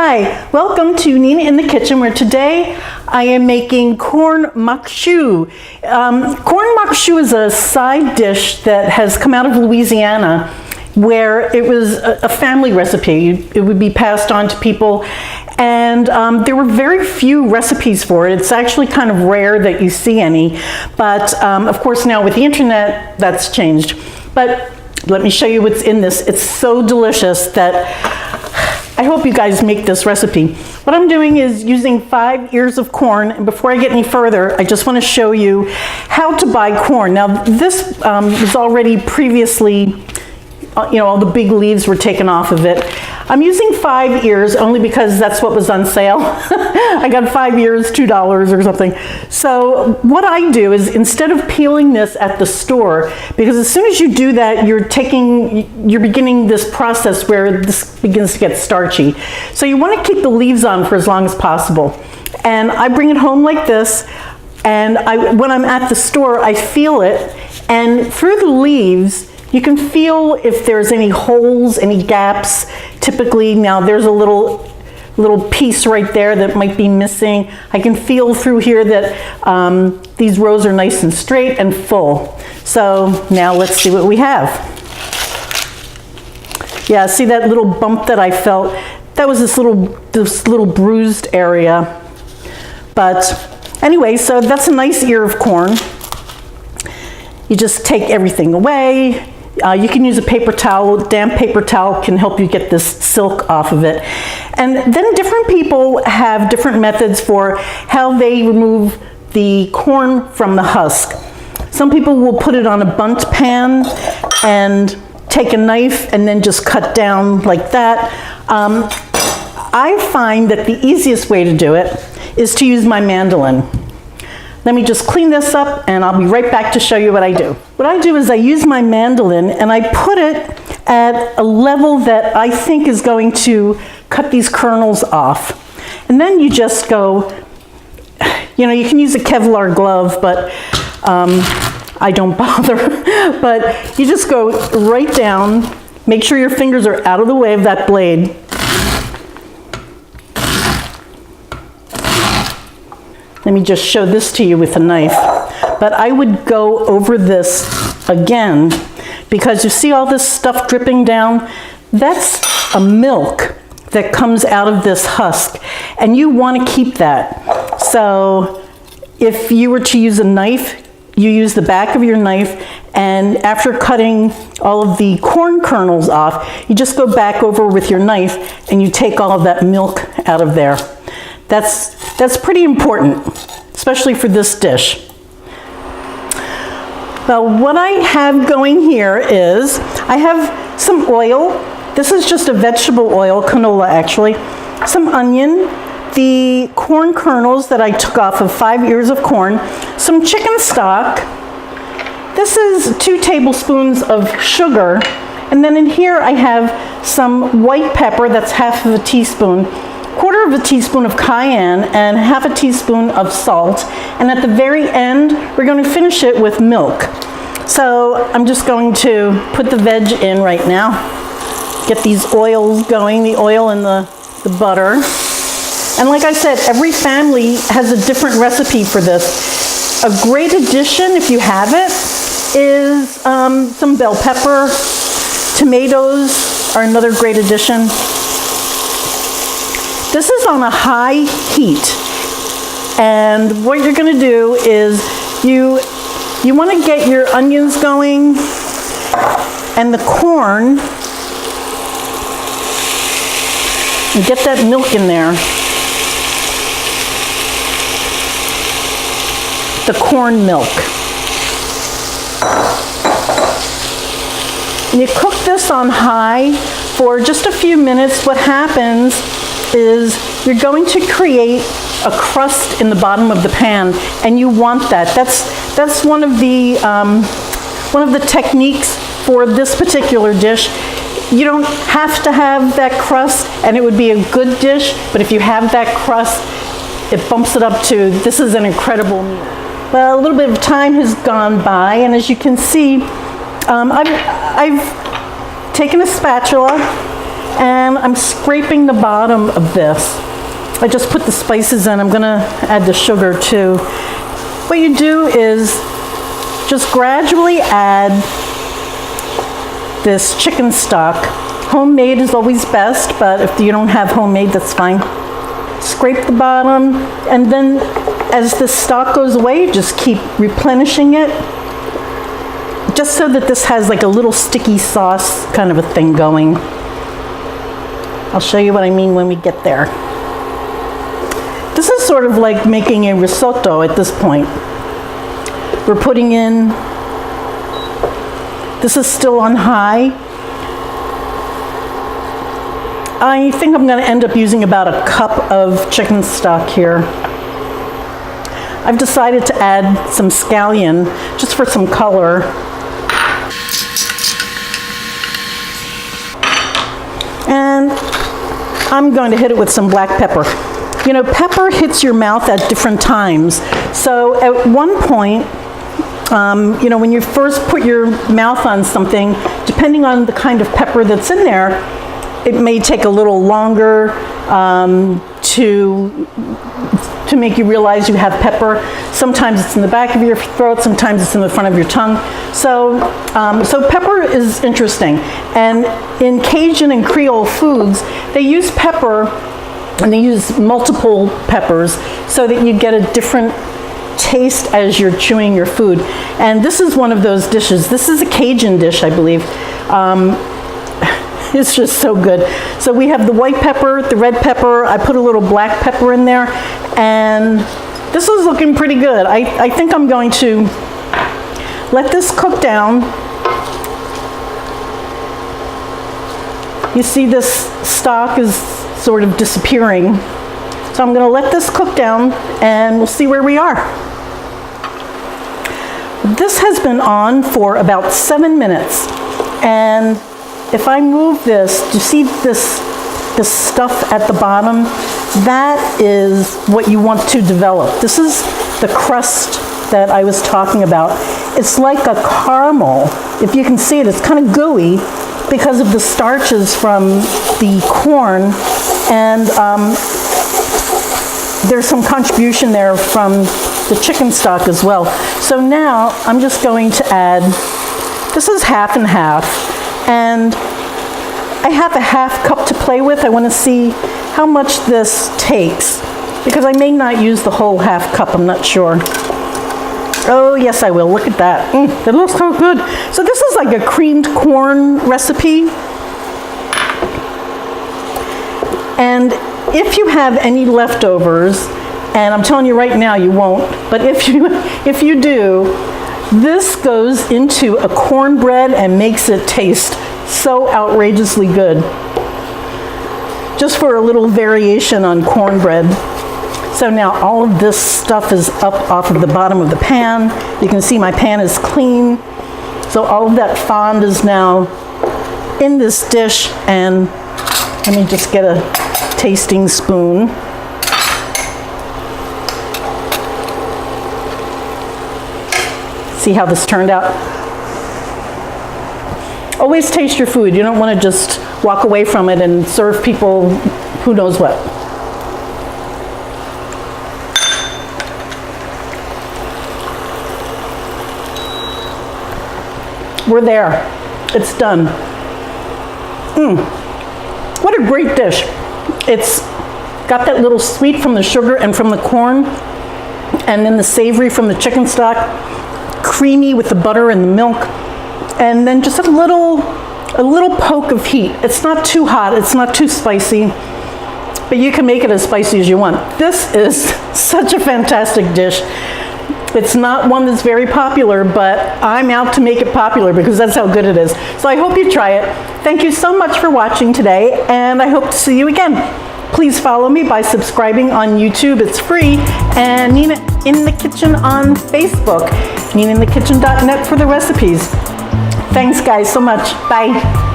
Hi, welcome to Nina in the Kitchen, where today I am making corn maque choux. Corn maque choux is a side dish that has come out of Louisiana, where it was a family recipe. It would be passed on to people, and there were very few recipes for it. It's actually kind of rare that you see any, but of course now with the internet that's changed. But let me show you what's in this. It's so delicious that I hope you guys make this recipe. What I'm doing is using 5 ears of corn, and before I get any further, I just want to show you how to buy corn. Now this was already previously, all the big leaves were taken off of it. I'm using 5 ears only because that's what was on sale. I got 5 ears, $2 or something. So what I do is, instead of peeling this at the store, because as soon as you do that, you're beginning this process where this begins to get starchy. So you want to keep the leaves on for as long as possible. And I bring it home like this, and when I'm at the store, I feel it, and through the leaves, you can feel if there's any holes, any gaps. Typically, now there's a little piece right there that might be missing. I can feel through here that these rows are nice and straight and full. So now let's see what we have. Yeah, see that little bump that I felt? That was this little bruised area. But anyway, so that's a nice ear of corn. You just take everything away. You can use a paper towel. Damp paper towel can help you get this silk off of it. And then different people have different methods for how they remove the corn from the husk. Some people will put it on a bundt pan and take a knife and then just cut down like that. I find that the easiest way to do it is to use my mandolin. Let me just clean this up and I'll be right back to show you what I do. What I do is I use my mandolin and I put it at a level that I think is going to cut these kernels off. And then you just go, you can use a Kevlar glove, but I don't bother. But you just go right down, make sure your fingers are out of the way of that blade. Let me just show this to you with a knife. But I would go over this again, because you see all this stuff dripping down? That's a milk that comes out of this husk, and you want to keep that. So if you were to use a knife, you use the back of your knife, and after cutting all of the corn kernels off, you just go back over with your knife and you take all of that milk out of there. That's pretty important, especially for this dish. Well, what I have going here is I have some oil. This is just a vegetable oil, canola actually. Some onion, the corn kernels that I took off of 5 ears of corn, some chicken stock. This is 2 tablespoons of sugar. And then in here I have some white pepper, that's half of a teaspoon. 1/4 of a teaspoon of cayenne, and 1/2 teaspoon of salt. And at the very end, we're going to finish it with milk. So I'm just going to put the veg in right now. Get these oils going, the oil and the butter. And like I said, every family has a different recipe for this. A great addition, if you have it, is some bell pepper. Tomatoes are another great addition. This is on a high heat, and what you're going to do is you want to get your onions going and the corn, and get that milk in there. The corn milk. And you cook this on high for just a few minutes. What happens is you're going to create a crust in the bottom of the pan, and you want that. That's one of the techniques for this particular dish. You don't have to have that crust, and it would be a good dish, but if you have that crust, it bumps it up to, this is an incredible meal. Well, a little bit of time has gone by, and as you can see, I've taken a spatula And I'm scraping the bottom of this. I just put the spices in. I'm gonna add the sugar too. What you do is just gradually add this chicken stock. Homemade is always best, but if you don't have homemade, that's fine. Scrape the bottom, and then as the stock goes away, just keep replenishing it, just so that this has like a little sticky sauce kind of a thing going. I'll show you what I mean when we get there. This is sort of like making a risotto at this point. We're putting in, this is still on high. I think I'm going to end up using about a cup of chicken stock here. I've decided to add some scallion just for some color. And I'm going to hit it with some black pepper. You know, pepper hits your mouth at different times. So at one point, you know, when you first put your mouth on something, depending on the kind of pepper that's in there, it may take a little longer to make you realize you have pepper. Sometimes it's in the back of your throat, sometimes it's in the front of your tongue. So, so pepper is interesting. And in Cajun and Creole foods, they use pepper, and they use multiple peppers so that you get a different taste as you're chewing your food. And this is one of those dishes. This is a Cajun dish, I believe. It's just so good. So we have the white pepper, the red pepper. I put a little black pepper in there, and this is looking pretty good. I think I'm going to let this cook down. You see this stock is sort of disappearing. So I'm going to let this cook down, and we'll see where we are. This has been on for about 7 minutes, and if I move this, do you see this stuff at the bottom? That is what you want to develop. This is the crust that I was talking about. It's like a caramel. If you can see it, it's kind of gooey because of the starches from the corn, and there's some contribution there from the chicken stock as well. So now I'm just going to add, this is half and half, and I have a half cup to play with. I want to see how much this takes, because I may not use the whole half cup, I'm not sure. Oh yes, I will. Look at that. It looks so good. So this is like a creamed corn recipe. And if you have any leftovers, and I'm telling you right now you won't, but if you do, this goes into a cornbread and makes it taste so outrageously good. Just for a little variation on cornbread. So now all of this stuff is up off of the bottom of the pan. You can see my pan is clean. So all of that fond is now in this dish, and let me just get a tasting spoon. See how this turned out? Always taste your food. You don't want to just walk away from it and serve people who knows what. We're there. It's done. What a great dish. It's got that little sweet from the sugar and from the corn, and then the savory from the chicken stock, creamy with the butter and the milk, and then just a little poke of heat. It's not too hot, it's not too spicy, but you can make it as spicy as you want. This is such a fantastic dish. It's not one that's very popular, but I'm out to make it popular because that's how good it is. So I hope you try it. Thank you so much for watching today, and I hope to see you again. Please follow me by subscribing on YouTube. It's free. And Nina in the Kitchen on Facebook. NinaInTheKitchen.net for the recipes. Thanks guys so much. Bye.